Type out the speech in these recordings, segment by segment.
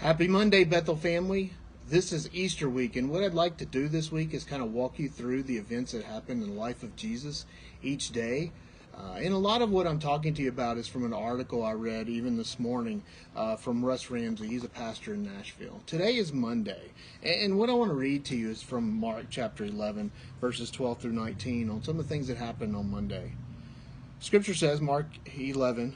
Happy Monday, Bethel family. This is Easter week, and what I'd like to do this week is kind of walk you through the events that happened in the life of Jesus each day. And a lot of what I'm talking to you about is from an article I read even this morning from Russ Ramsey. He's a pastor in Nashville. Today is Monday, and what I want to read to you is from Mark chapter 11, verses 12 through 19, on some of the things that happened on Monday. Scripture says, Mark 11,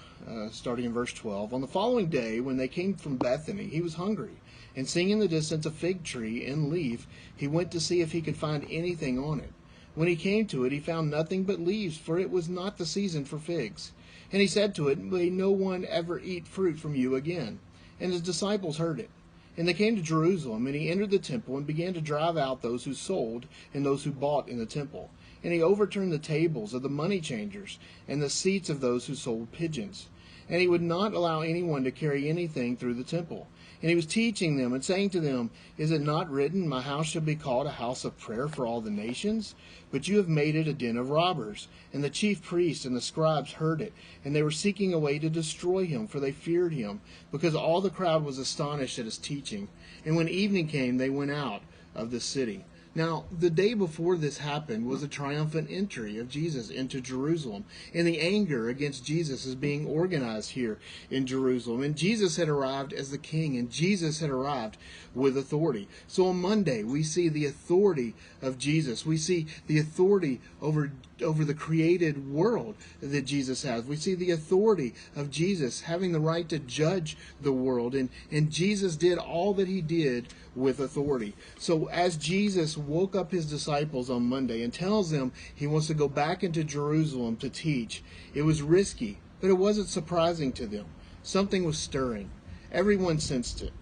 starting in verse 12, "On the following day, when they came from Bethany, he was hungry. And seeing in the distance a fig tree in leaf, he went to see if he could find anything on it. When he came to it, he found nothing but leaves, for it was not the season for figs. And he said to it, 'May no one ever eat fruit from you again.' And his disciples heard it. And they came to Jerusalem, and he entered the temple and began to drive out those who sold and those who bought in the temple. And he overturned the tables of the money changers and the seats of those who sold pigeons. And he would not allow anyone to carry anything through the temple. And he was teaching them and saying to them, 'Is it not written, my house shall be called a house of prayer for all the nations? But you have made it a den of robbers.' And the chief priests and the scribes heard it, and they were seeking a way to destroy him, for they feared him, because all the crowd was astonished at his teaching. And when evening came, they went out of the city." Now, the day before this happened was a triumphant entry of Jesus into Jerusalem. And the anger against Jesus is being organized here in Jerusalem. And Jesus had arrived as the king, and Jesus had arrived with authority. So on Monday, we see the authority of Jesus. We see the authority over the created world that Jesus has. We see the authority of Jesus having the right to judge the world. And Jesus did all that he did with authority. So as Jesus woke up his disciples on Monday and tells them he wants to go back into Jerusalem to teach, it was risky, but it wasn't surprising to them. Something was stirring. Everyone sensed it.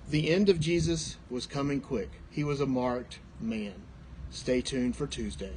The end of Jesus was coming quick. He was a marked man. Stay tuned for Tuesday.